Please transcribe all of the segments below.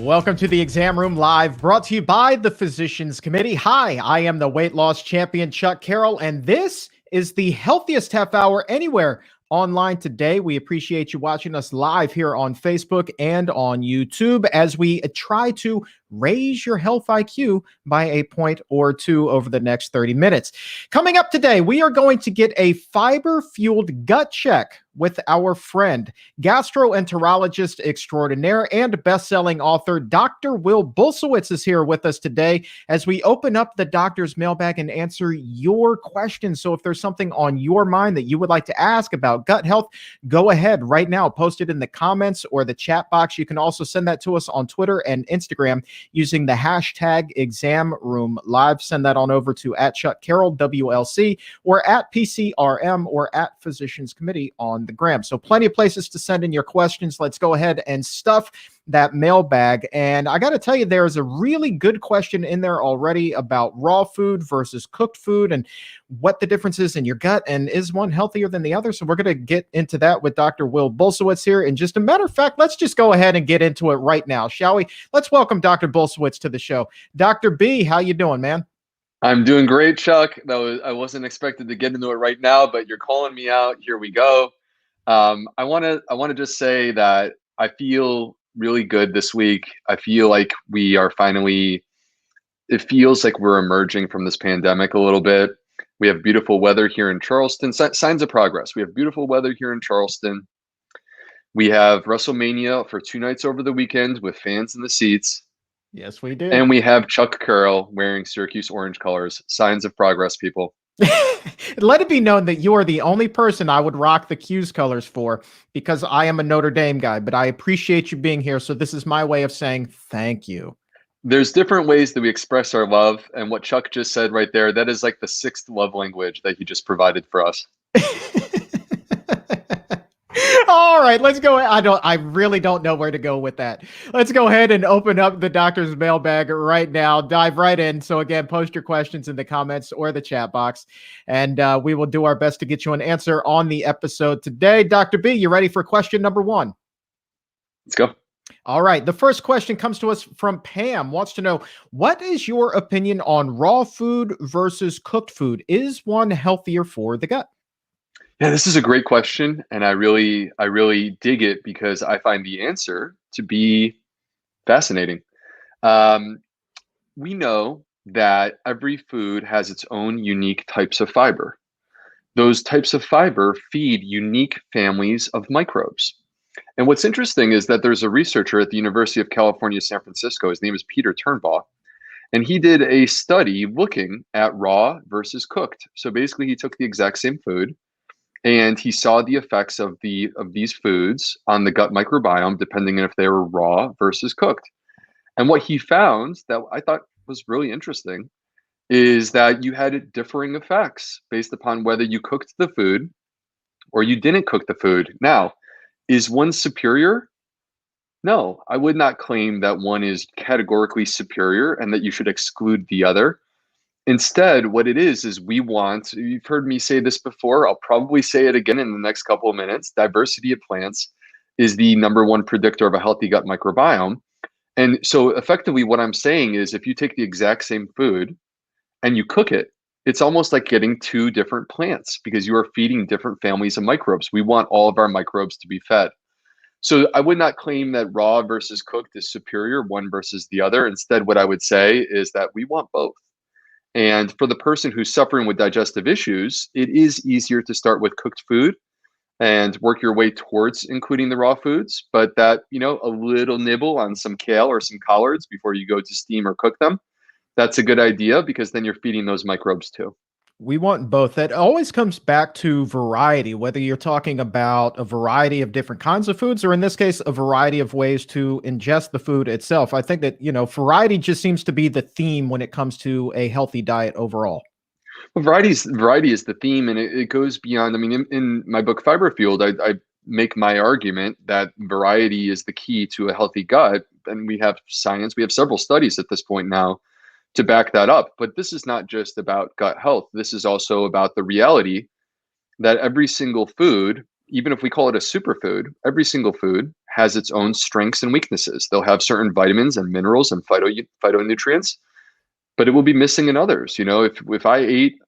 Welcome to the Exam Room Live, brought to you by the Physicians Committee. Hi, I am the weight loss champion, Chuck Carroll, and this is the healthiest half hour anywhere online today. We appreciate you watching us live here on Facebook and on YouTube as we try to raise your health IQ by a point or two over the next 30 minutes. Coming up today, we are going to get a fiber-fueled gut check with our friend, gastroenterologist extraordinaire and best-selling author, Dr. Will Bulsiewicz is here with us today as we open up the doctor's mailbag and answer your questions. So if there's something on your mind that you would like to ask about gut health, go ahead right now, post it in the comments or the chat box. You can also send that to us on Twitter and Instagram using the hashtag ExamRoomLive. Send that on over to @ChuckCarroll, WLC, or @PCRM, or @Physicians Committee on the gram. So plenty of places to send in your questions. Let's go ahead and stuff that mailbag. And I got to tell you, there's a really good question in there already about raw food versus cooked food and what the difference is in your gut, and is one healthier than the other. So we're going to get into that with Dr. Will Bulsiewicz here. And just a matter of fact, let's just go ahead and get into it right now, shall we? Let's welcome Dr. Bulsiewicz to the show. Dr. B, how you doing, man? I'm doing great, Chuck. I wasn't expected to get into it right now, but you're calling me out. Here we go. I want to just say that I feel really good this week. I feel like we are finally, it feels like we're emerging from this pandemic a little bit. We have beautiful weather here in Charleston. Signs of progress. We have beautiful weather here in Charleston. We have WrestleMania for 2 nights over the weekend with fans in the seats. Yes, we do. And we have Chuck Carroll wearing Syracuse orange colors. Signs of progress, people. Let it be known that you are the only person I would rock the Q's colors for, because I am a Notre Dame guy, but I appreciate you being here. So this is my way of saying thank you. There's different ways that we express our love. And what Chuck just said right there, that is like the 6th love language that he just provided for us. All right, let's go. I really don't know where to go with that. Let's go ahead and open up the doctor's mailbag right now. Dive right in. So again, post your questions in the comments or the chat box, and we will do our best to get you an answer on the episode today. Dr. B, you ready for question number 1? Let's go. All right. The first question comes to us from Pam. Wants to know, what is your opinion on raw food versus cooked food? Is one healthier for the gut? Yeah, this is a great question, and I really dig it because I find the answer to be fascinating. We know that every food has its own unique types of fiber. Those types of fiber feed unique families of microbes. And what's interesting is that there's a researcher at the University of California, San Francisco. His name is Peter Turnbaugh, and he did a study looking at raw versus cooked. So basically, he took the exact same food, and he saw the effects of these foods on the gut microbiome, depending on if they were raw versus cooked. And what he found that I thought was really interesting is that you had differing effects based upon whether you cooked the food or you didn't cook the food. Now, is one superior? No, I would not claim that one is categorically superior and that you should exclude the other. Instead, what it is you've heard me say this before, I'll probably say it again in the next couple of minutes, diversity of plants is the #1 predictor of a healthy gut microbiome. And so effectively what I'm saying is if you take the exact same food and you cook it, it's almost like getting 2 different plants because you are feeding different families of microbes. We want all of our microbes to be fed. So I would not claim that raw versus cooked is superior, one versus the other. Instead, what I would say is that we want both. And for the person who's suffering with digestive issues, it is easier to start with cooked food and work your way towards including the raw foods. But that, a little nibble on some kale or some collards before you go to steam or cook them, that's a good idea because then you're feeding those microbes too. We want both. That always comes back to variety, whether you're talking about a variety of different kinds of foods, or in this case, a variety of ways to ingest the food itself. I think that, variety just seems to be the theme when it comes to a healthy diet overall. Well, variety is the theme, and it goes beyond. I mean, in my book, Fiber Fueled, I make my argument that variety is the key to a healthy gut. And we have science, we have several studies at this point now to back that up. But this is not just about gut health. This is also about the reality that every single food, even if we call it a superfood, every single food has its own strengths and weaknesses. They'll have certain vitamins and minerals and phytonutrients, but it will be missing in others. If I ate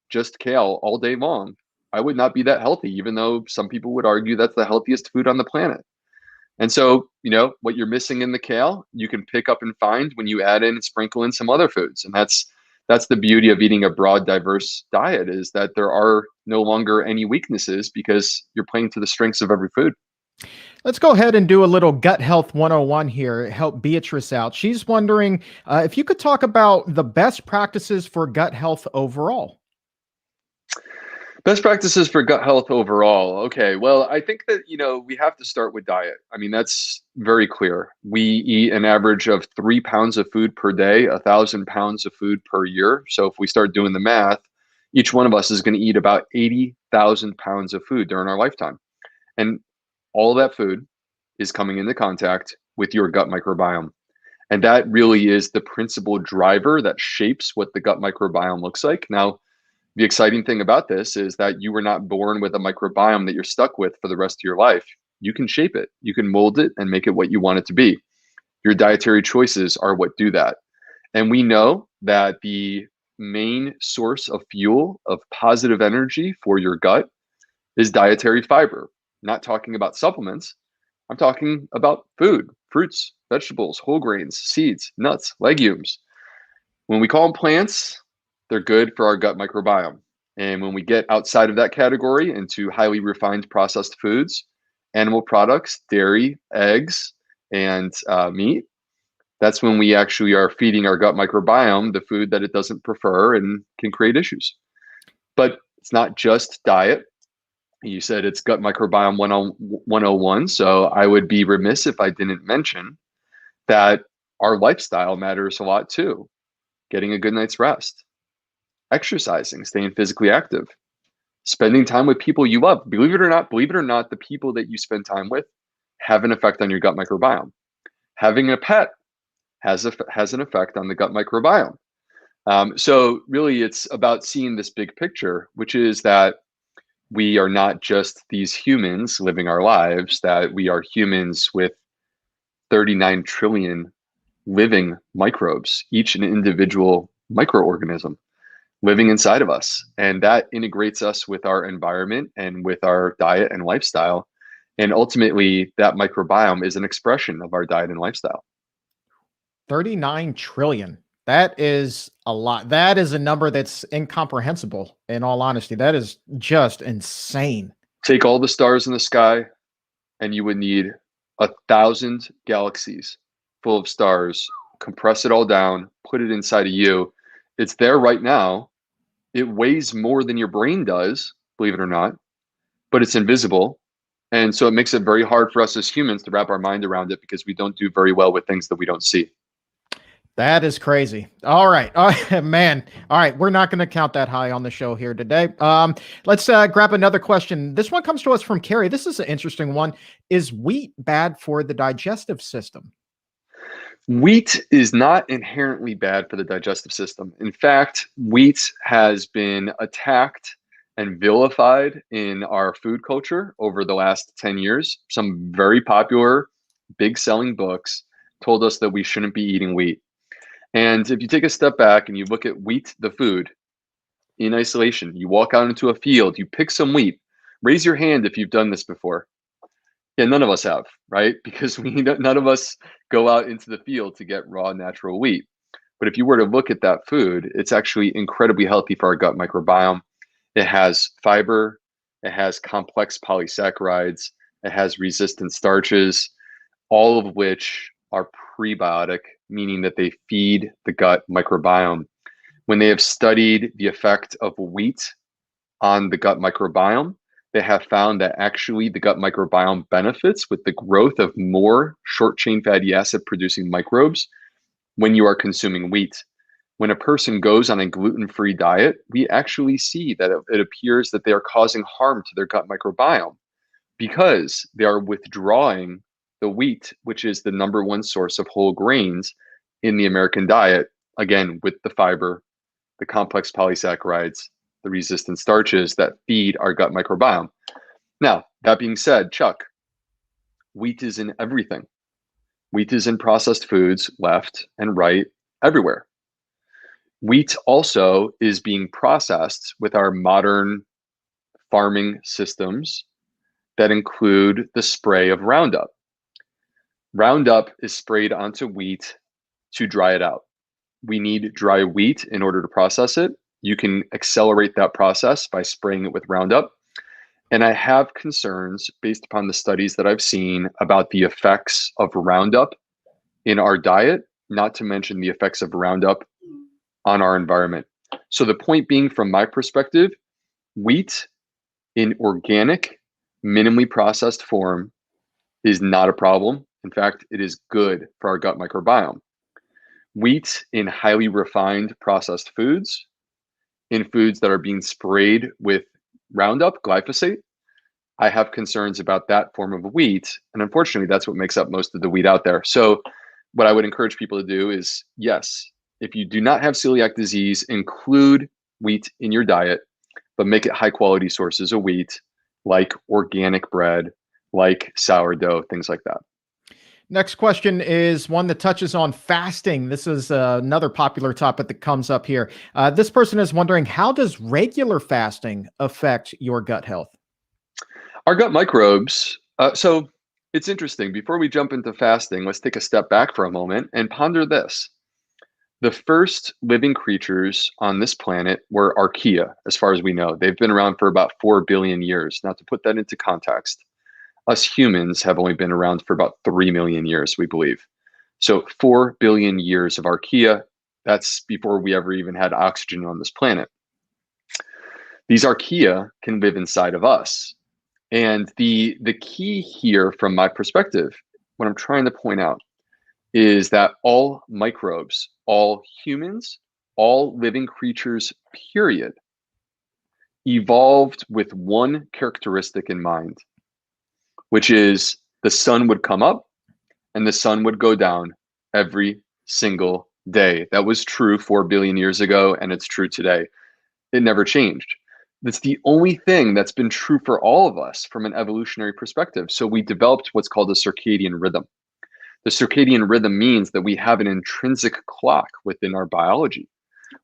just kale all day long, I would not be that healthy, even though some people would argue that's the healthiest food on the planet. And so, what you're missing in the kale, you can pick up and find when you add in and sprinkle in some other foods. And that's the beauty of eating a broad, diverse diet, is that there are no longer any weaknesses because you're playing to the strengths of every food. Let's go ahead and do a little gut health 101 here. Help Beatrice out. She's wondering if you could talk about the best practices for gut health overall. Best practices for gut health overall. Okay, well, I think that, we have to start with diet. I mean, that's very clear. We eat an average of 3 pounds of food per day, 1,000 pounds of food per year. So if we start doing the math, each one of us is going to eat about 80,000 pounds of food during our lifetime. And all that food is coming into contact with your gut microbiome. And that really is the principal driver that shapes what the gut microbiome looks like. Now, the exciting thing about this is that you were not born with a microbiome that you're stuck with for the rest of your life. You can shape it, you can mold it and make it what you want it to be. Your dietary choices are what do that. And we know that the main source of fuel, of positive energy for your gut, is dietary fiber. I'm not talking about supplements. I'm talking about food, fruits, vegetables, whole grains, seeds, nuts, legumes. When we call them plants, they're good for our gut microbiome. And when we get outside of that category into highly refined processed foods, animal products, dairy, eggs, and meat, that's when we actually are feeding our gut microbiome the food that it doesn't prefer and can create issues. But it's not just diet. You said it's gut microbiome 101. So I would be remiss if I didn't mention that our lifestyle matters a lot too. Getting a good night's rest, exercising, staying physically active, spending time with people you love. Believe it or not, the people that you spend time with have an effect on your gut microbiome. Having a pet has an effect on the gut microbiome. So really, it's about seeing this big picture, which is that we are not just these humans living our lives, that we are humans with 39 trillion living microbes, each an individual microorganism living inside of us. And that integrates us with our environment and with our diet and lifestyle. And ultimately, that microbiome is an expression of our diet and lifestyle. 39 trillion. That is a lot. That is a number that's incomprehensible, in all honesty. That is just insane. Take all the stars in the sky, and you would need 1,000 galaxies full of stars, compress it all down, put it inside of you. It's there right now. It weighs more than your brain does, believe it or not, but it's invisible. And so it makes it very hard for us as humans to wrap our mind around it because we don't do very well with things that we don't see. That is crazy. All right. Man. All right. We're not going to count that high on the show here today. Let's grab another question. This one comes to us from Carrie. This is an interesting one. Is wheat bad for the digestive system? Wheat is not inherently bad for the digestive system. In fact, wheat has been attacked and vilified in our food culture over the last 10 years. Some very popular, big selling books told us that we shouldn't be eating wheat. And if you take a step back and you look at wheat, the food, in isolation, you walk out into a field, you pick some wheat, raise your hand if you've done this before. Yeah, none of us have, right? Because none of us go out into the field to get raw natural wheat. But if you were to look at that food, it's actually incredibly healthy for our gut microbiome. It has fiber, it has complex polysaccharides, it has resistant starches, all of which are prebiotic, meaning that they feed the gut microbiome. When they have studied the effect of wheat on the gut microbiome, they have found that actually the gut microbiome benefits with the growth of more short chain fatty acid producing microbes when you are consuming wheat. When a person goes on a gluten-free diet, we actually see that it appears that they are causing harm to their gut microbiome because they are withdrawing the wheat, which is the number one source of whole grains in the American diet, again, with the fiber, the complex polysaccharides, the resistant starches that feed our gut microbiome. Now, that being said, Chuck, Wheat is in everything. Wheat is in processed foods, left and right, everywhere. Wheat also is being processed with our modern farming systems that include the spray of Roundup. Roundup is sprayed onto wheat to dry it out. We need dry wheat in order to process it. You can accelerate that process by spraying it with Roundup. And I have concerns based upon the studies that I've seen about the effects of Roundup in our diet, not to mention the effects of Roundup on our environment. So the point being, from my perspective, wheat in organic, minimally processed form is not a problem. In fact, it is good for our gut microbiome. Wheat in highly refined processed foods, in foods that are being sprayed with Roundup, glyphosate, I have concerns about that form of wheat. And unfortunately, that's what makes up most of the wheat out there. So what I would encourage people to do is, yes, if you do not have celiac disease, include wheat in your diet, but make it high quality sources of wheat, like organic bread, like sourdough, things like that. Next question is one that touches on fasting. This is another popular topic that comes up here. This person is wondering, how does regular fasting affect your gut health? Our gut microbes. So it's interesting. Before we jump into fasting, let's take a step back for a moment and ponder this. The first living creatures on this planet were archaea, as far as we know. They've been around for about 4 billion years. Now, to put that into context, us humans have only been around for about 3 million years, we believe. So 4 billion years of archaea, that's before we ever even had oxygen on this planet. These archaea can live inside of us. And the key here, from my perspective, what I'm trying to point out is that all microbes, all humans, all living creatures, period, evolved with one characteristic in mind, which is the sun would come up and the sun would go down every single day. That was true 4 billion years ago, and it's true today. It never changed. That's the only thing that's been true for all of us from an evolutionary perspective. So we developed what's called a circadian rhythm. The circadian rhythm means that we have an intrinsic clock within our biology.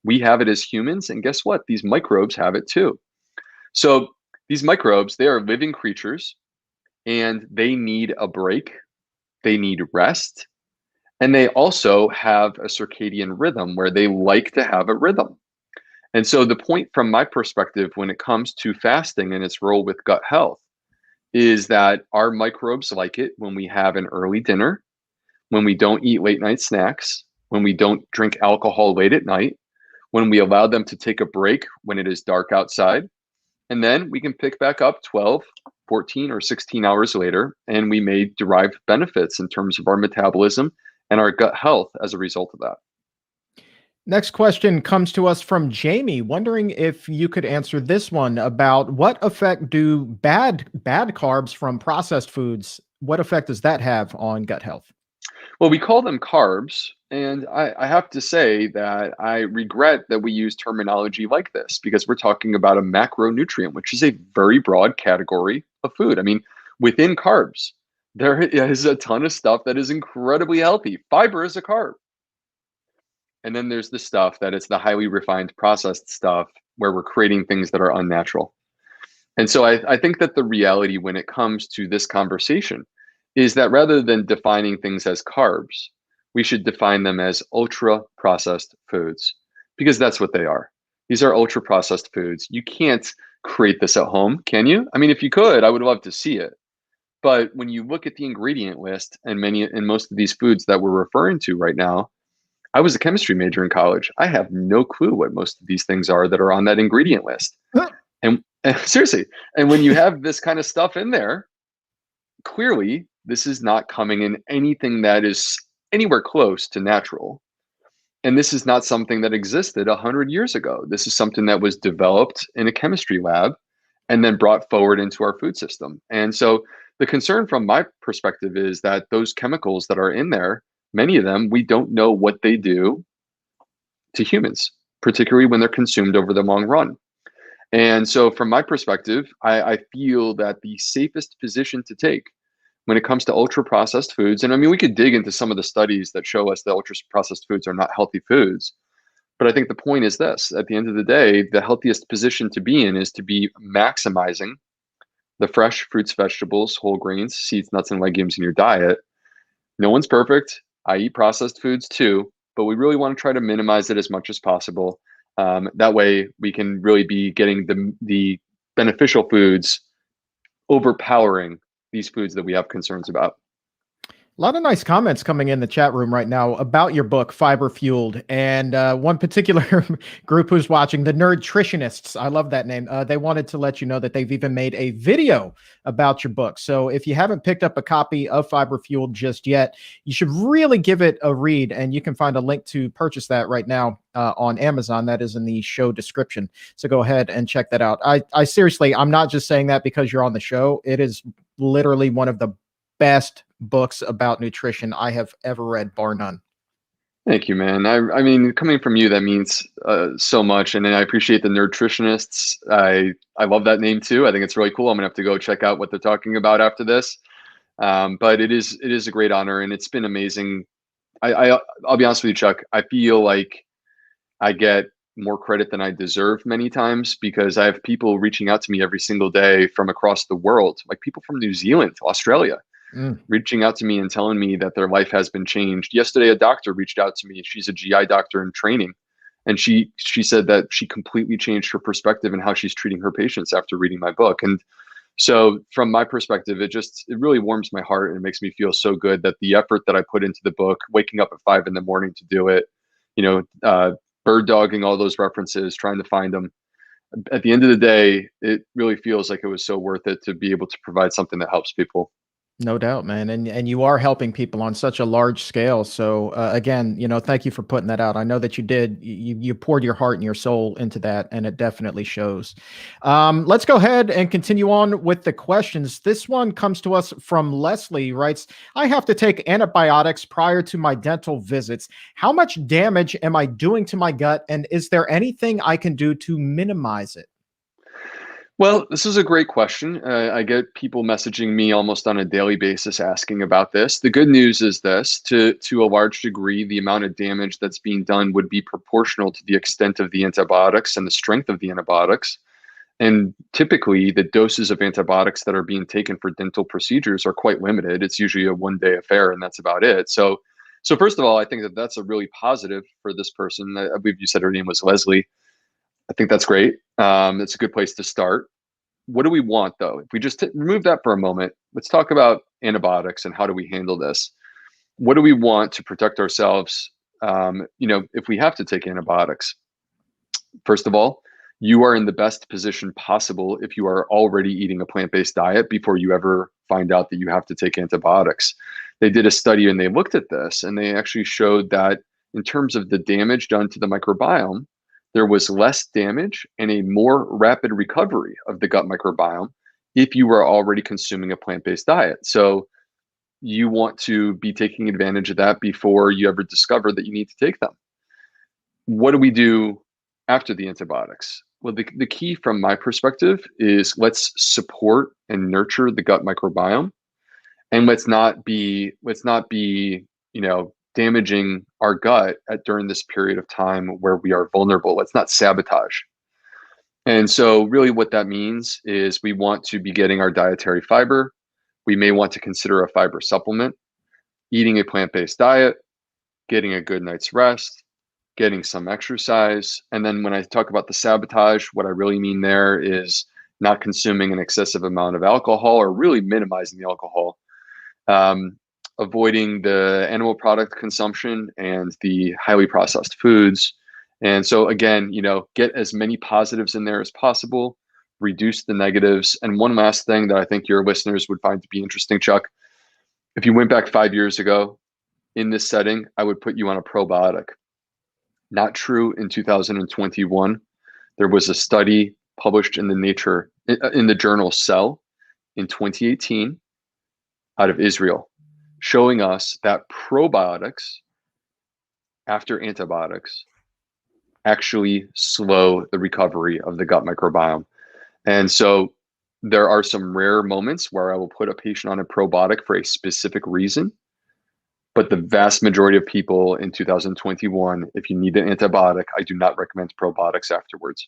We have it as humans, and guess what? These microbes have it too. So these microbes, they are living creatures, and they need a break, they need rest, and they also have a circadian rhythm where they like to have a rhythm. And so the point from my perspective when it comes to fasting and its role with gut health is that our microbes like it when we have an early dinner, when we don't eat late night snacks, when we don't drink alcohol late at night, when we allow them to take a break when it is dark outside. And then we can pick back up 12, 14, or 16 hours later, and we may derive benefits in terms of our metabolism and our gut health as a result of that. Next question comes to us from Jamie, wondering if you could answer this one about what effect do bad carbs from processed foods, what effect does that have on gut health? Well, we call them carbs, and I have to say that I regret that we use terminology like this because we're talking about a macronutrient, which is a very broad category of food. I mean, within carbs, there is a ton of stuff that is incredibly healthy. Fiber is a carb. And then there's the stuff that it's the highly refined processed stuff where we're creating things that are unnatural. And so I think that the reality when it comes to this conversation is that rather than defining things as carbs, we should define them as ultra processed foods because that's what they are. These are ultra processed foods. You can't create this at home, can you? I mean, if you could, I would love to see it. But when you look at the ingredient list and most of these foods that we're referring to right now, I was a chemistry major in college. I have no clue what most of these things are that are on that ingredient list. And seriously, and when you have this kind of stuff in there, clearly this is not coming in anything that is anywhere close to natural. And this is not something that existed 100 years ago. This is something that was developed in a chemistry lab and then brought forward into our food system. And so the concern from my perspective is that those chemicals that are in there, many of them, we don't know what they do to humans, particularly when they're consumed over the long run. And so from my perspective, I feel that the safest position to take when it comes to ultra processed foods, and I mean, we could dig into some of the studies that show us that ultra processed foods are not healthy foods. But I think the point is this: at the end of the day, the healthiest position to be in is to be maximizing the fresh fruits, vegetables, whole grains, seeds, nuts, and legumes in your diet. No one's perfect. I eat processed foods too, but we really want to try to minimize it as much as possible. That way, we can really be getting the beneficial foods overpowering these foods that we have concerns about. A lot of nice comments coming in the chat room right now about your book, Fiber Fueled. And one particular group who's watching, the Nerdtritionists, I love that name. They wanted to let you know that they've even made a video about your book. So if you haven't picked up a copy of Fiber Fueled just yet, you should really give it a read. And you can find a link to purchase that right now on Amazon. That is in the show description. So go ahead and check that out. I seriously, I'm not just saying that because you're on the show. It is literally one of the best books about nutrition I have ever read, bar none. Thank you, man. I mean, coming from you, that means so much, and I appreciate the Nerdtritionists. I love that name too. I think it's really cool. I'm gonna have to go check out what they're talking about after this. But it is a great honor, and it's been amazing. I'll be honest with you, Chuck. I feel like I get more credit than I deserve many times because I have people reaching out to me every single day from across the world, like people from New Zealand, Australia, reaching out to me and telling me that their life has been changed. Yesterday, a doctor reached out to me. She's a GI doctor in training, and she said that she completely changed her perspective and how she's treating her patients after reading my book. And so, from my perspective, it really warms my heart and it makes me feel so good that the effort that I put into the book, waking up at 5 in the morning to do it, you know, bird dogging all those references, trying to find them. At the end of the day, it really feels like it was so worth it to be able to provide something that helps people. No doubt, man. And you are helping people on such a large scale. So again, thank you for putting that out. I know that you did. You poured your heart and your soul into that, and it definitely shows. Let's go ahead and continue on with the questions. This one comes to us from Leslie. Writes, I have to take antibiotics prior to my dental visits. How much damage am I doing to my gut? And is there anything I can do to minimize it? Well, this is a great question. I get people messaging me almost on a daily basis asking about this. The good news is this: to a large degree, the amount of damage that's being done would be proportional to the extent of the antibiotics and the strength of the antibiotics. And typically, the doses of antibiotics that are being taken for dental procedures are quite limited. It's usually a one-day affair, and that's about it. So first of all, I think that that's a really positive for this person. I believe you said her name was Leslie. I think that's great. It's a good place to start. What do we want, though? If we just remove that for a moment, let's talk about antibiotics and how do we handle this. What do we want to protect ourselves? If we have to take antibiotics, first of all, you are in the best position possible if you are already eating a plant-based diet before you ever find out that you have to take antibiotics. They did a study and they looked at this, and they actually showed that in terms of the damage done to the microbiome, there was less damage and a more rapid recovery of the gut microbiome if you were already consuming a plant-based diet. So you want to be taking advantage of that before you ever discover that you need to take them. What do we do after the antibiotics? Well, the key from my perspective is let's support and nurture the gut microbiome, and let's not be damaging our gut during this period of time where we are vulnerable. Let's not sabotage. And so really what that means is we want to be getting our dietary fiber. We may want to consider a fiber supplement, eating a plant-based diet, getting a good night's rest, getting some exercise. And then when I talk about the sabotage, what I really mean there is not consuming an excessive amount of alcohol or really minimizing the alcohol. Avoiding the animal product consumption and the highly processed foods. And so again, get as many positives in there as possible, reduce the negatives. And one last thing that I think your listeners would find to be interesting, Chuck, if you went back 5 years ago in this setting, I would put you on a probiotic. Not true in 2021. There was a study published in the journal Cell in 2018 out of Israel, showing us that probiotics after antibiotics actually slow the recovery of the gut microbiome. And so There are some rare moments where I will put a patient on a probiotic for a specific reason, but the vast majority of people in 2021, if you need an antibiotic, I do not recommend probiotics afterwards.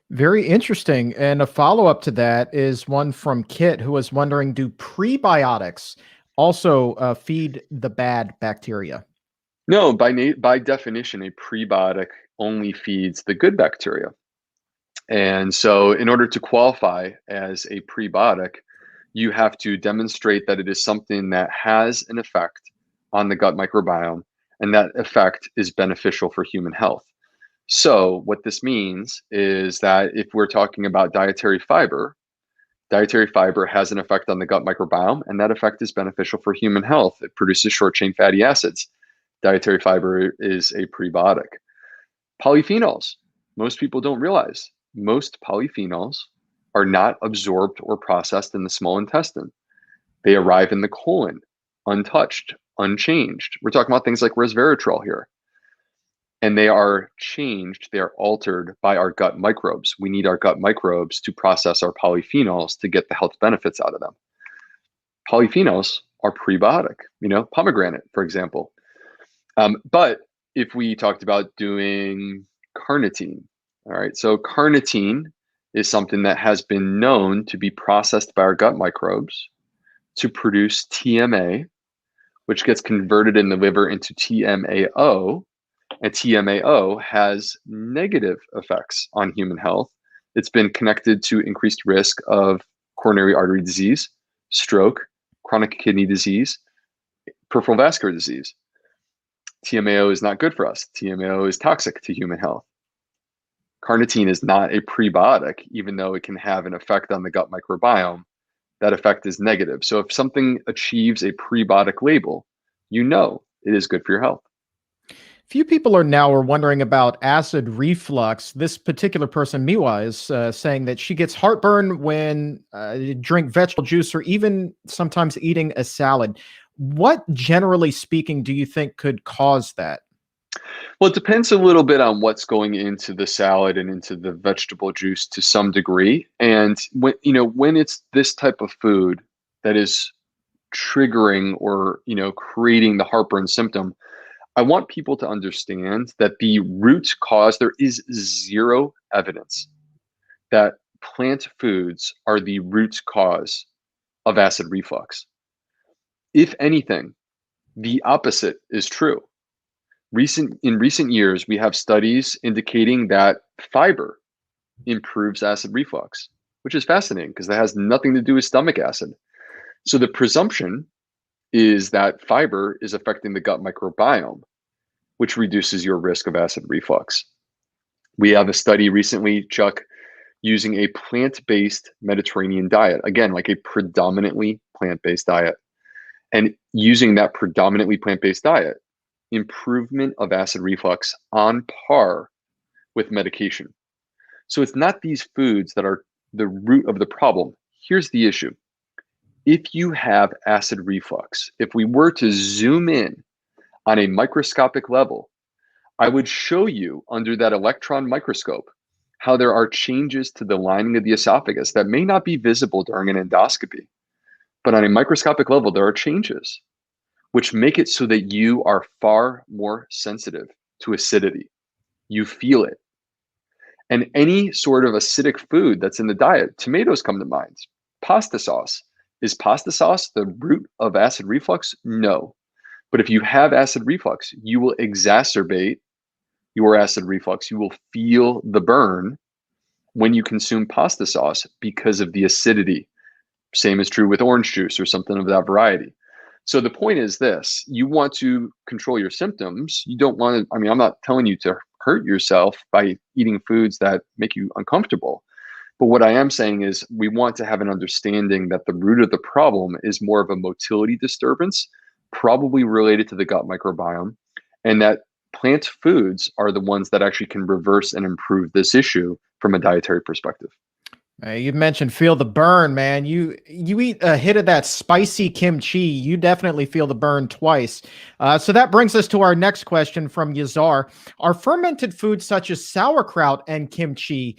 Very interesting. And a follow-up to that is one from Kit, who was wondering, do prebiotics also feed the bad bacteria? No, by definition, a prebiotic only feeds the good bacteria. And so, in order to qualify as a prebiotic, you have to demonstrate that it is something that has an effect on the gut microbiome, and that effect is beneficial for human health. So, what this means is that if we're talking about dietary fiber has an effect on the gut microbiome, and that effect is beneficial for human health. It produces short chain fatty acids. Dietary fiber is a prebiotic. Polyphenols, most people don't realize most polyphenols are not absorbed or processed in the small intestine. They arrive in the colon untouched, unchanged. We're talking about things like resveratrol here. And they are changed, they are altered by our gut microbes. We need our gut microbes to process our polyphenols to get the health benefits out of them. Polyphenols are prebiotic, pomegranate, for example. But if we talked about doing carnitine, all right, so carnitine is something that has been known to be processed by our gut microbes to produce TMA, which gets converted in the liver into TMAO, and TMAO has negative effects on human health. It's been connected to increased risk of coronary artery disease, stroke, chronic kidney disease, peripheral vascular disease. TMAO is not good for us. TMAO is toxic to human health. Carnitine is not a prebiotic, even though it can have an effect on the gut microbiome. That effect is negative. So if something achieves a prebiotic label, you know it is good for your health. Few people are wondering about acid reflux. This particular person, Miwa, is saying that she gets heartburn when drink vegetable juice or even sometimes eating a salad. What, generally speaking, do you think could cause that? Well, it depends a little bit on what's going into the salad and into the vegetable juice to some degree. And when it's this type of food that is triggering or creating the heartburn symptom, I want people to understand that the root cause, there is zero evidence that plant foods are the root cause of acid reflux. If anything, the opposite is true. In recent years, we have studies indicating that fiber improves acid reflux, which is fascinating because that has nothing to do with stomach acid. So the presumption is that fiber is affecting the gut microbiome, which reduces your risk of acid reflux. We have a study recently, Chuck, using a plant-based Mediterranean diet, again, like a predominantly plant-based diet. And using that predominantly plant-based diet, improvement of acid reflux on par with medication. So it's not these foods that are the root of the problem. Here's the issue. If you have acid reflux, if we were to zoom in on a microscopic level, I would show you under that electron microscope how there are changes to the lining of the esophagus that may not be visible during an endoscopy. But on a microscopic level, there are changes which make it so that you are far more sensitive to acidity. You feel it. And any sort of acidic food that's in the diet, tomatoes come to mind, pasta sauce. Is pasta sauce the root of acid reflux? No. But if you have acid reflux, you will exacerbate your acid reflux. You will feel the burn when you consume pasta sauce because of the acidity. Same is true with orange juice or something of that variety. So the point is this: you want to control your symptoms. You don't want to, I'm not telling you to hurt yourself by eating foods that make you uncomfortable. But what I am saying is we want to have an understanding that the root of the problem is more of a motility disturbance, probably related to the gut microbiome, and that plant foods are the ones that actually can reverse and improve this issue from a dietary perspective. You mentioned feel the burn, man. You eat a hit of that spicy kimchi, you definitely feel the burn twice. So that brings us to our next question from Yazar. Are fermented foods such as sauerkraut and kimchi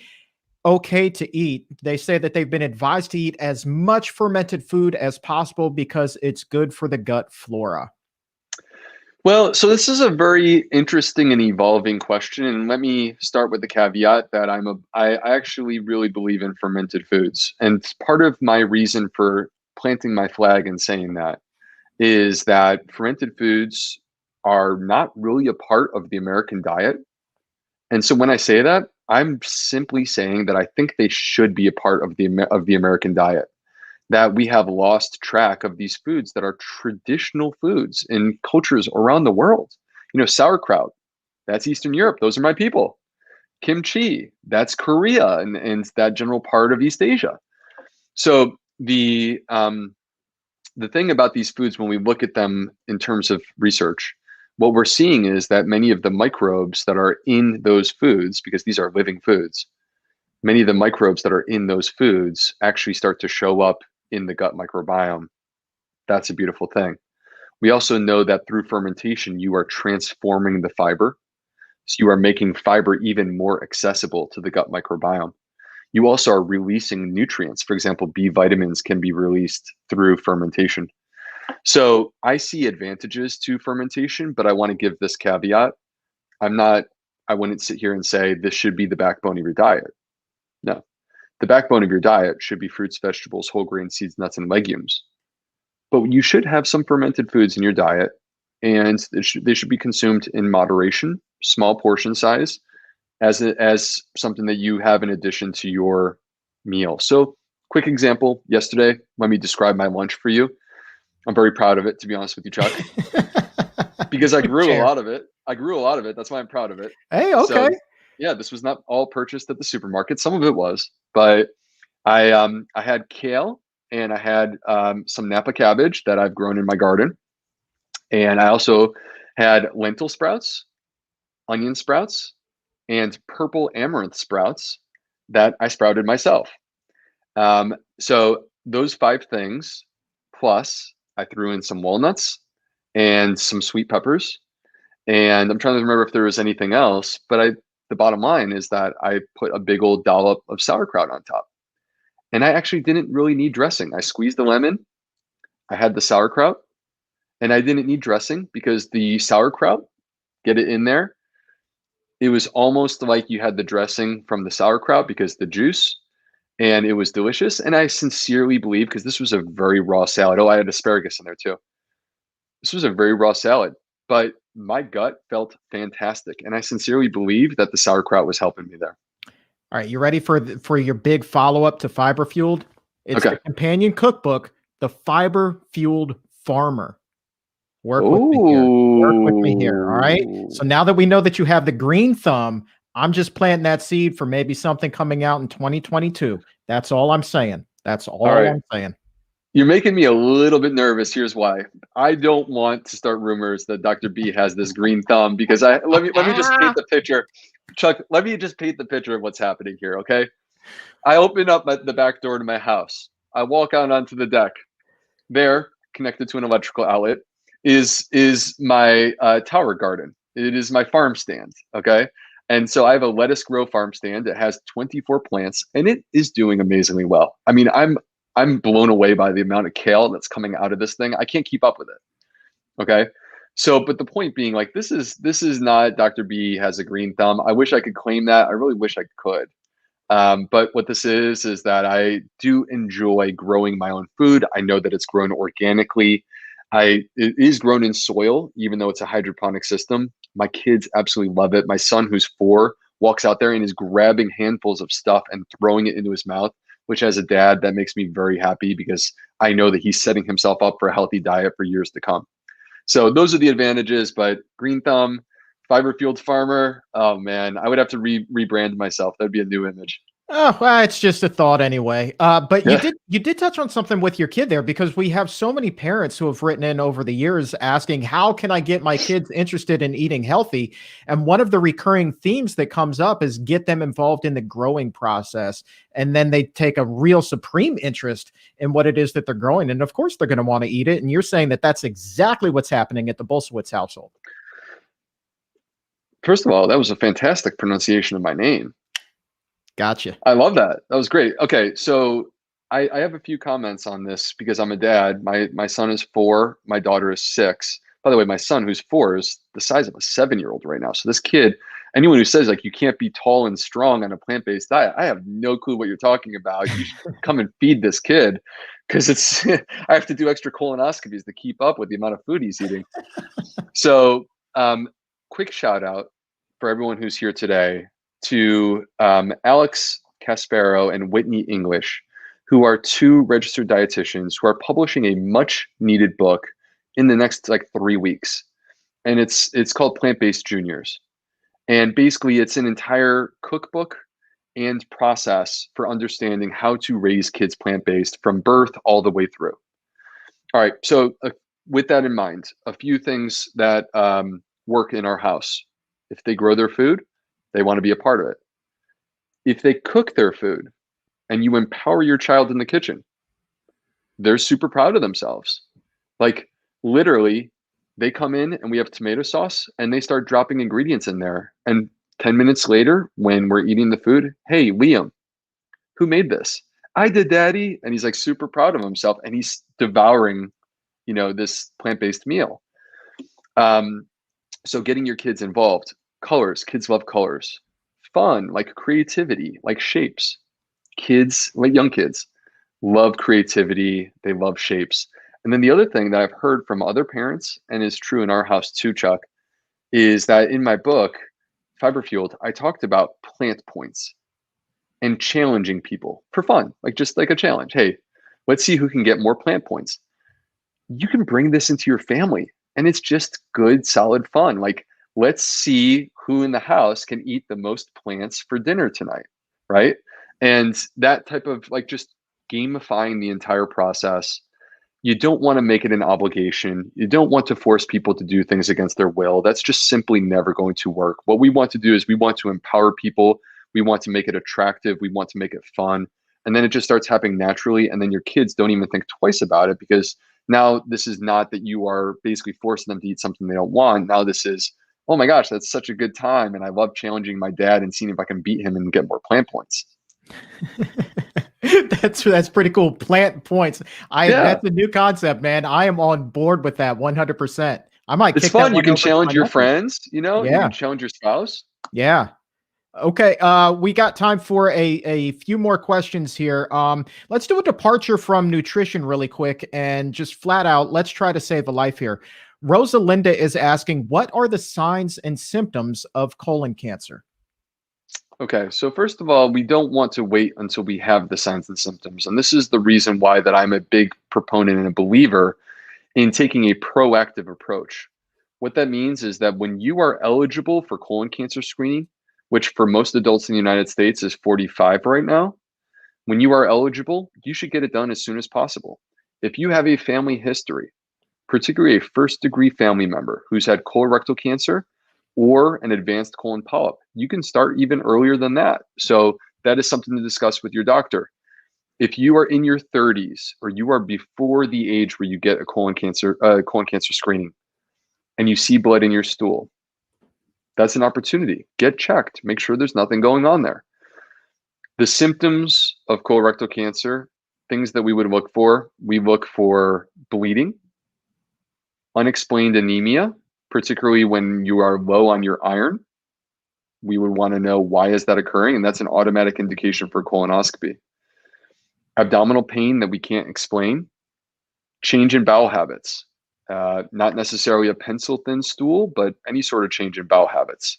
okay to eat? They say that they've been advised to eat as much fermented food as possible because it's good for the gut flora. Well, so this is a very interesting and evolving question, and let me start with the caveat that I actually really believe in fermented foods, and part of my reason for planting my flag and saying that is that fermented foods are not really a part of the American diet. And so when I say that, I'm simply saying that I think they should be a part of the American diet. That we have lost track of these foods that are traditional foods in cultures around the world. You know, sauerkraut, that's Eastern Europe. Those are my people. Kimchi, that's Korea and that general part of East Asia. So the thing about these foods, when we look at them in terms of research, what we're seeing is that many of the microbes that are in those foods, because these are living foods, many of the microbes that are in those foods actually start to show up in the gut microbiome. That's a beautiful thing. We also know that through fermentation, you are transforming the fiber. So you are making fiber even more accessible to the gut microbiome. You also are releasing nutrients. For example, B vitamins can be released through fermentation. So I see advantages to fermentation, but I want to give this caveat. I wouldn't sit here and say this should be the backbone of your diet. No, the backbone of your diet should be fruits, vegetables, whole grain, seeds, nuts, and legumes. But you should have some fermented foods in your diet, and they should be consumed in moderation, small portion size, as something that you have in addition to your meal. So, quick example, yesterday, let me describe my lunch for you. I'm very proud of it, to be honest with you, Chuck, because I grew a lot of it. I grew a lot of it. That's why I'm proud of it. Hey, okay. So, yeah, this was not all purchased at the supermarket. Some of it was, but I had kale and I had some Napa cabbage that I've grown in my garden, and I also had lentil sprouts, onion sprouts, and purple amaranth sprouts that I sprouted myself. So those five things, plus I threw in some walnuts and some sweet peppers. And I'm trying to remember if there was anything else, but the bottom line is that I put a big old dollop of sauerkraut on top. And I actually didn't really need dressing. I squeezed the lemon, I had the sauerkraut, and I didn't need dressing because the sauerkraut, get it in there. It was almost like you had the dressing from the sauerkraut because the juice, and it was delicious. And I sincerely believe, because this was a very raw salad. Oh, I had asparagus in there too. This was a very raw salad, but my gut felt fantastic. And I sincerely believe that the sauerkraut was helping me there. All right, you ready for your big follow-up to Fiber Fueled? It's Okay. the companion cookbook, The Fiber Fueled Farmer. Work with me here. Work with me here. All right. So now that we know that you have the green thumb, I'm just planting that seed for maybe something coming out in 2022. That's all I'm saying. That's all right. I'm saying. You're making me a little bit nervous. Here's why. I don't want to start rumors that Dr. B has this green thumb because let me just paint the picture. Chuck, let me just paint the picture of what's happening here, okay? I open up the back door to my house. I walk out onto the deck. There, connected to an electrical outlet, is my tower garden. It is my farm stand, okay? And so I have a lettuce grow farm stand. It has 24 plants, and it is doing amazingly well. I mean, I'm blown away by the amount of kale that's coming out of this thing. I can't keep up with it. Okay. So, but the point being, like, this is not Dr. B has a green thumb. I wish I could claim that. I really wish I could. But what this is that I do enjoy growing my own food. I know that it's grown organically. It is grown in soil, even though it's a hydroponic system. My kids absolutely love it. My son, who's 4, walks out there and is grabbing handfuls of stuff and throwing it into his mouth, which as a dad, that makes me very happy because I know that he's setting himself up for a healthy diet for years to come. So those are the advantages, but green thumb, fiber fueled farmer, oh man, I would have to rebrand myself. That'd be a new image. Oh, well, it's just a thought anyway. But you did touch on something with your kid there, because we have so many parents who have written in over the years asking, how can I get my kids interested in eating healthy? And one of the recurring themes that comes up is get them involved in the growing process. And then they take a real supreme interest in what it is that they're growing. And of course, they're going to want to eat it. And you're saying that that's exactly what's happening at the Bulsiewicz household. First of all, that was a fantastic pronunciation of my name. Gotcha. I love that. That was great. Okay, so I have a few comments on this because I'm a dad. My son is 4, my daughter is 6. By the way, my son who's 4 is the size of a 7-year-old right now. So this kid, anyone who says like you can't be tall and strong on a plant-based diet, I have no clue what you're talking about. You should come and feed this kid because it's I have to do extra colonoscopies to keep up with the amount of food he's eating. So, quick shout out for everyone who's here today to Alex Caspero and Whitney English, who are 2 registered dietitians who are publishing a much needed book in the next like 3 weeks. And it's called Plant-Based Juniors. And basically it's an entire cookbook and process for understanding how to raise kids plant-based from birth all the way through. All right. So, with that in mind, a few things that work in our house. If they grow their food, they want to be a part of it. If they cook their food and you empower your child in the kitchen, they're super proud of themselves. Like, literally, they come in and we have tomato sauce and they start dropping ingredients in there. And 10 minutes later, when we're eating the food, hey, Liam, who made this? I did, Daddy. And he's like super proud of himself and he's devouring this plant-based meal. So getting your kids involved. Colors, kids love colors. Fun, like creativity, like shapes. Kids, like young kids, love creativity. They love shapes. And then the other thing that I've heard from other parents, and is true in our house too, Chuck, is that in my book, Fiber Fueled, I talked about plant points and challenging people for fun, like just like a challenge. Hey, let's see who can get more plant points. You can bring this into your family and it's just good, solid fun. Like, let's see who in the house can eat the most plants for dinner tonight, right? And that type of like just gamifying the entire process. You don't want to make it an obligation. You don't want to force people to do things against their will. That's just simply never going to work. What we want to do is we want to empower people. We want to make it attractive. We want to make it fun. And then it just starts happening naturally. And then your kids don't even think twice about it because now this is not that you are basically forcing them to eat something they don't want. Now this is, oh my gosh, that's such a good time. And I love challenging my dad and seeing if I can beat him and get more plant points. That's pretty cool. Plant points. Yeah. That's a new concept, man. I am on board with that 100%. I might. It's fun. You can challenge your friends, Yeah. You can challenge your spouse. Yeah. Okay. We got time for a few more questions here. Let's do a departure from nutrition really quick and just flat out, let's try to save a life here. Rosalinda is asking, what are the signs and symptoms of colon cancer? Okay, so first of all, we don't want to wait until we have the signs and symptoms. And this is the reason why that I'm a big proponent and a believer in taking a proactive approach. What that means is that when you are eligible for colon cancer screening, which for most adults in the United States is 45 right now, when you are eligible, you should get it done as soon as possible. If you have a family history, particularly a first-degree family member who's had colorectal cancer, or an advanced colon polyp, you can start even earlier than that. So that is something to discuss with your doctor. If you are in your 30s or you are before the age where you get a colon cancer screening and you see blood in your stool, that's an opportunity. Get checked. Make sure there's nothing going on there. The symptoms of colorectal cancer, things that we would look for bleeding, unexplained anemia, particularly when you are low on your iron. We would want to know why is that occurring, and that's an automatic indication for colonoscopy. Abdominal pain that we can't explain. Change in bowel habits, not necessarily a pencil thin stool, but any sort of change in bowel habits.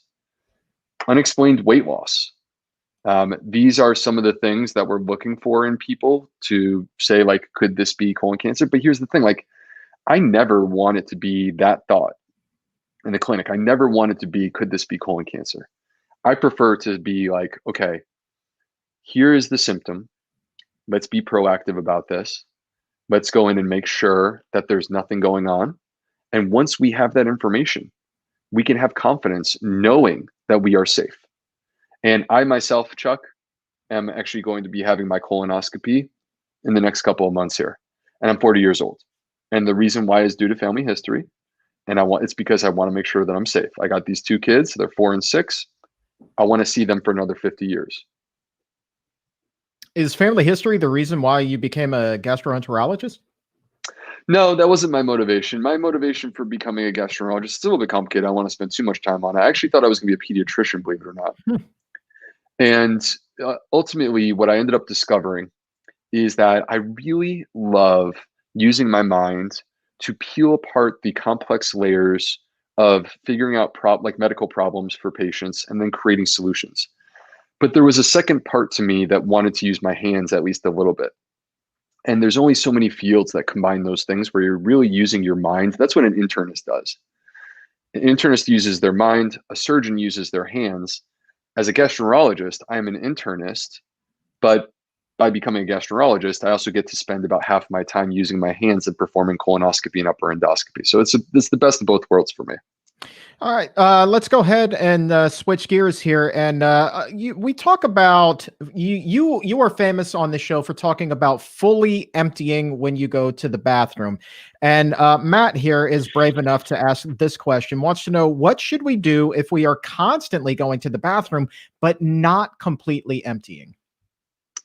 Unexplained weight loss. These are some of the things that we're looking for in people to say, like, could this be colon cancer? But here's the thing, like, I never want it to be that thought in the clinic. I never want it to be, could this be colon cancer? I prefer to be like, okay, here is the symptom. Let's be proactive about this. Let's go in and make sure that there's nothing going on. And once we have that information, we can have confidence knowing that we are safe. And I myself, Chuck, am actually going to be having my colonoscopy in the next couple of months here. And I'm 40 years old. And the reason why is due to family history. And it's because I want to make sure that I'm safe. I got these 2 kids, they're 4 and 6. I want to see them for another 50 years. Is family history the reason why you became a gastroenterologist? No, that wasn't my motivation. My motivation for becoming a gastroenterologist is a little bit complicated. I don't want to spend too much time on it. I actually thought I was going to be a pediatrician, believe it or not. Hmm. And ultimately, what I ended up discovering is that I really love using my mind to peel apart the complex layers of figuring out like medical problems for patients and then creating solutions. But there was a second part to me that wanted to use my hands at least a little bit. And there's only so many fields that combine those things where you're really using your mind. That's what an internist does. An internist uses their mind, a surgeon uses their hands. As a gastroenterologist, I am an internist, but by becoming a gastroenterologist, I also get to spend about half my time using my hands and performing colonoscopy and upper endoscopy. So it's the best of both worlds for me. All right, let's go ahead and switch gears here. And we talk about you are famous on the show for talking about fully emptying when you go to the bathroom. And Matt here is brave enough to ask this question. Wants to know, what should we do if we are constantly going to the bathroom but not completely emptying?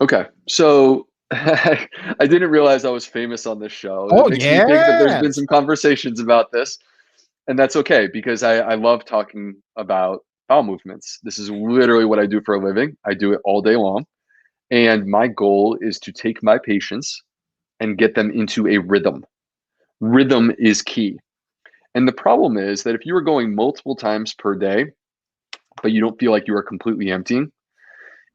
Okay, so I didn't realize I was famous on this show. That Oh makes me think that there's been yes. some conversations about this. And that's okay because I love talking about bowel movements. This is literally what I do for a living. I do it all day long. And my goal is to take my patients and get them into a rhythm. Rhythm is key. And the problem is that if you are going multiple times per day, but you don't feel like you are completely emptying,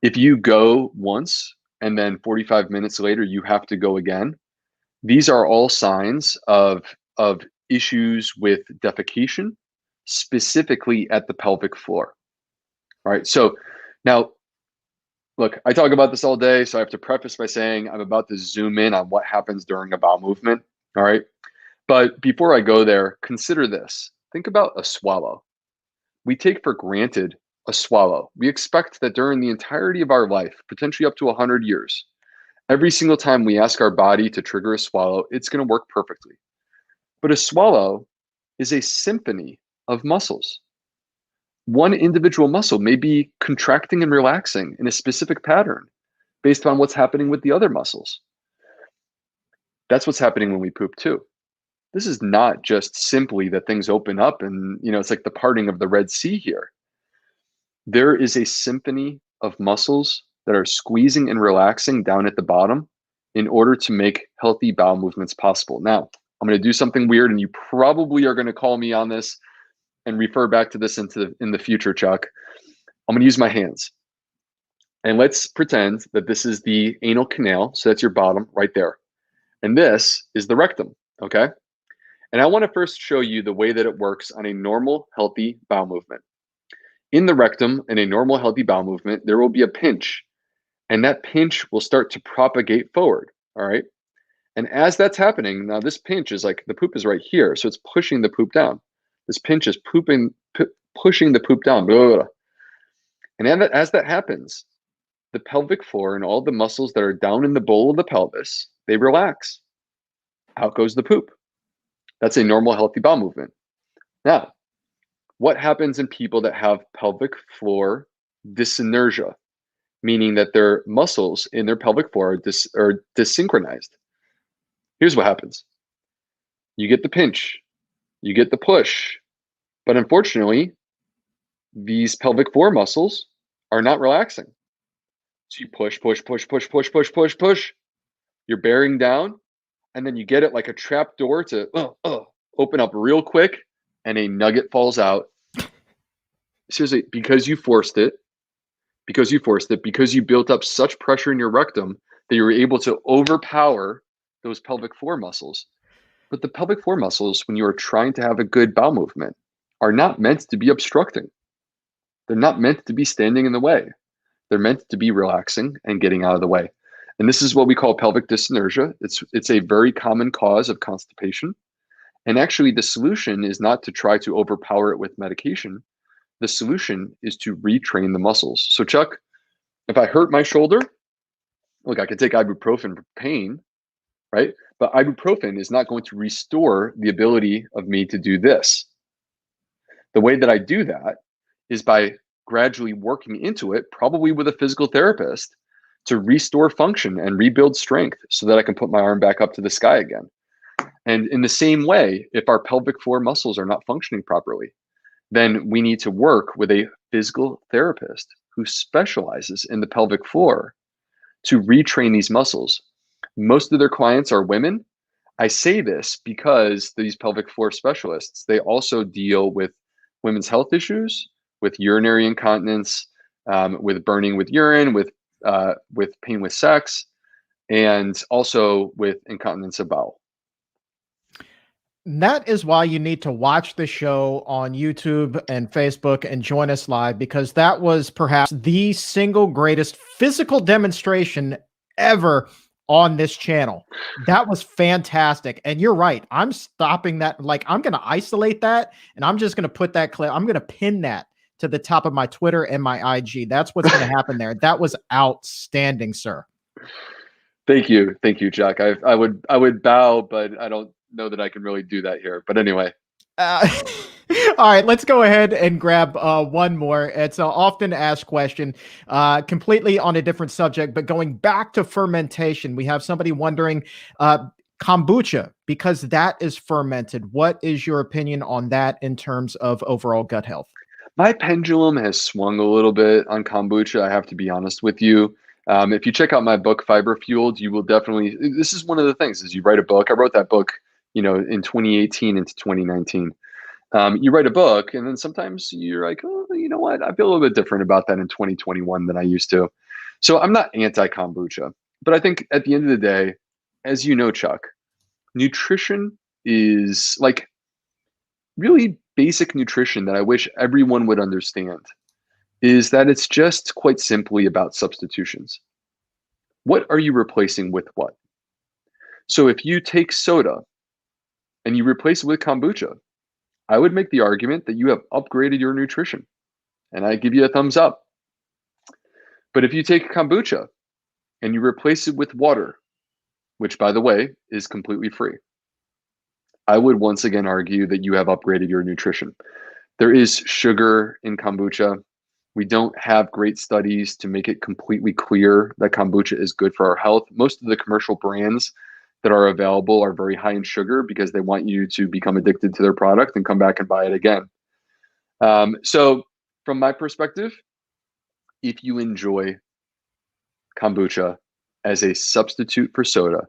if you go once and then 45 minutes later you have to go again, these are all signs of issues with defecation, specifically at the pelvic floor. All right. So now, look, I talk about this all day, so I have to preface by saying I'm about to zoom in on what happens during a bowel movement. All right. But before I go there, consider this. Think about a swallow. We take for granted a swallow. We expect that during the entirety of our life, potentially up to 100 years, every single time we ask our body to trigger a swallow, it's going to work perfectly. But a swallow is a symphony of muscles. One individual muscle may be contracting and relaxing in a specific pattern based on what's happening with the other muscles. That's what's happening when we poop too. This is not just simply that things open up and, it's like the parting of the Red Sea here. There is a symphony of muscles that are squeezing and relaxing down at the bottom in order to make healthy bowel movements possible. Now, I'm going to do something weird, and you probably are going to call me on this and refer back to this in the future, Chuck. I'm going to use my hands. And let's pretend that this is the anal canal. So that's your bottom right there. And this is the rectum, okay? And I want to first show you the way that it works on a normal, healthy bowel movement. In the rectum, in a normal, healthy bowel movement, there will be a pinch, and that pinch will start to propagate forward, all right? And as that's happening, now this pinch is like the poop is right here, so it's pushing the poop down. This pinch is pushing the poop down. Blah, blah, blah. And as that happens, the pelvic floor and all the muscles that are down in the bowl of the pelvis, they relax. Out goes the poop. That's a normal, healthy bowel movement. Now, what happens in people that have pelvic floor dyssynergia, meaning that their muscles in their pelvic floor are dysynchronized? Here's what happens. You get the pinch, you get the push, but unfortunately, these pelvic floor muscles are not relaxing. So you push, push, push, push, push, push, push, push. You're bearing down, and then you get it like a trap door to open up real quick, and a nugget falls out. Seriously, because you forced it, because you built up such pressure in your rectum that you were able to overpower those pelvic floor muscles. But the pelvic floor muscles, when you are trying to have a good bowel movement, are not meant to be obstructing. They're not meant to be standing in the way. They're meant to be relaxing and getting out of the way. And this is what we call pelvic dyssynergia. It's a very common cause of constipation. And actually, the solution is not to try to overpower it with medication. The solution is to retrain the muscles. So, Chuck, if I hurt my shoulder, look, I could take ibuprofen for pain, right? But ibuprofen is not going to restore the ability of me to do this. The way that I do that is by gradually working into it, probably with a physical therapist, to restore function and rebuild strength so that I can put my arm back up to the sky again. And in the same way, if our pelvic floor muscles are not functioning properly, then we need to work with a physical therapist who specializes in the pelvic floor to retrain these muscles. Most of their clients are women. I say this because these pelvic floor specialists, they also deal with women's health issues, with urinary incontinence, with burning with urine, with pain with sex, and also with incontinence of bowel. That is why you need to watch the show on YouTube and Facebook and join us live, because that was perhaps the single greatest physical demonstration ever on this channel. That was fantastic. And you're right. I'm stopping that. Like, I'm going to isolate that, and I'm just going to put that clip. I'm going to pin that to the top of my Twitter and my IG. That's what's going to happen there. That was outstanding, sir. Thank you. Thank you, Chuck. I would bow, but I don't know that I can really do that here. But anyway. All right, let's go ahead and grab one more. It's an often asked question, completely on a different subject, but going back to fermentation. We have somebody wondering, kombucha, because that is fermented. What is your opinion on that in terms of overall gut health? My pendulum has swung a little bit on kombucha. I have to be honest with you. If you check out my book, Fiber Fueled, you will definitely, this is one of the things, is you write a book. I wrote that book, in 2018 into 2019. You write a book, and then sometimes you're like, oh, you know what? I feel a little bit different about that in 2021 than I used to. So I'm not anti-kombucha, but I think at the end of the day, as you know, Chuck, nutrition is like really basic nutrition that I wish everyone would understand, is that it's just quite simply about substitutions. What are you replacing with what? So if you take soda and you replace it with kombucha, I would make the argument that you have upgraded your nutrition, and I give you a thumbs up. But if you take kombucha and you replace it with water, which, by the way, is completely free, I would once again argue that you have upgraded your nutrition. There is sugar in kombucha. We don't have great studies to make it completely clear that kombucha is good for our health. Most of the commercial brands that are available are very high in sugar because they want you to become addicted to their product and come back and buy it again. So from my perspective, if you enjoy kombucha as a substitute for soda,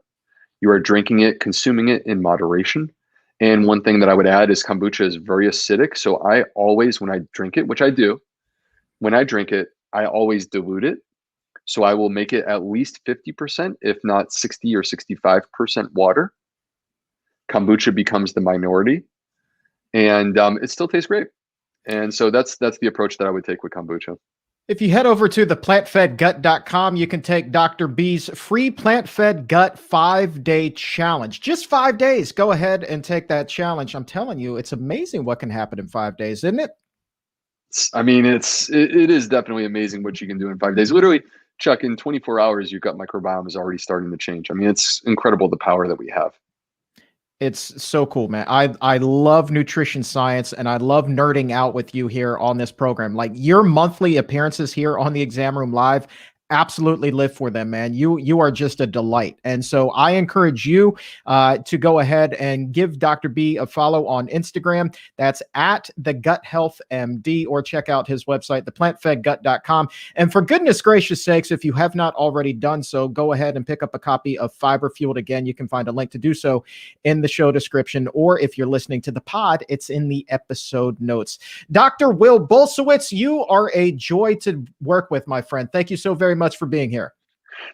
you are drinking it, consuming it in moderation. And one thing that I would add is kombucha is very acidic. So I always, when I drink it, which I do, when I drink it, I always dilute it. So I will make it at least 50%, if not 60 or 65% water. Kombucha becomes the minority, and it still tastes great. And so that's the approach that I would take with kombucha. If you head over to the plantfedgut.com, you can take Dr. B's free Plant Fed Gut 5-day challenge. Just 5 days. Go ahead and take that challenge. I'm telling you, it's amazing what can happen in 5 days, isn't it? It is definitely amazing what you can do in 5 days. Literally, Chuck, in 24 hours, your gut microbiome is already starting to change. I mean, it's incredible the power that we have. It's so cool, man. I love nutrition science, and I love nerding out with you here on this program. Like, your monthly appearances here on the Exam Room Live, absolutely live for them, man. You are just a delight. And so I encourage you to go ahead and give Dr. B a follow on Instagram. That's at the Gut Health MD, or check out his website, theplantfedgut.com. And for goodness gracious sakes, if you have not already done so, go ahead and pick up a copy of Fiber Fueled. Again, you can find a link to do so in the show description, or if you're listening to the pod, it's in the episode notes. Dr. Will Bulsiewicz, you are a joy to work with, my friend. Thank you so very much for being here.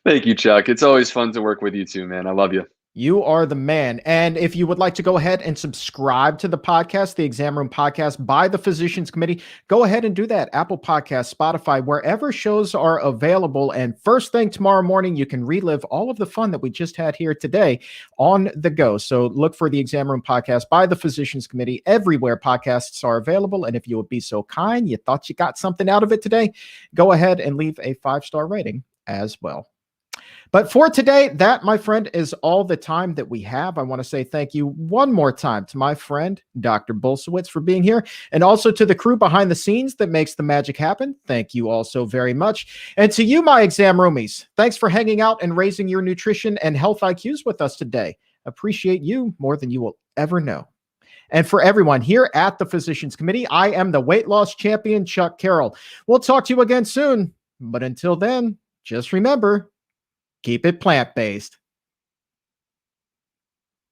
Thank you, Chuck. It's always fun to work with you too, man. I love you. You are the man. And if you would like to go ahead and subscribe to the podcast, the Exam Room Podcast by the Physicians Committee, go ahead and do that. Apple Podcasts, Spotify, wherever shows are available. And first thing tomorrow morning, you can relive all of the fun that we just had here today on the go. So look for the Exam Room Podcast by the Physicians Committee everywhere podcasts are available. And if you would be so kind, you thought you got something out of it today, go ahead and leave a 5-star rating as well. But for today, that, my friend, is all the time that we have. I want to say thank you one more time to my friend, Dr. Bulsiewicz, for being here, and also to the crew behind the scenes that makes the magic happen. Thank you also very much. And to you, my exam roomies, thanks for hanging out and raising your nutrition and health IQs with us today. Appreciate you more than you will ever know. And for everyone here at the Physicians Committee, I am the weight loss champion, Chuck Carroll. We'll talk to you again soon. But until then, just remember, keep it plant-based.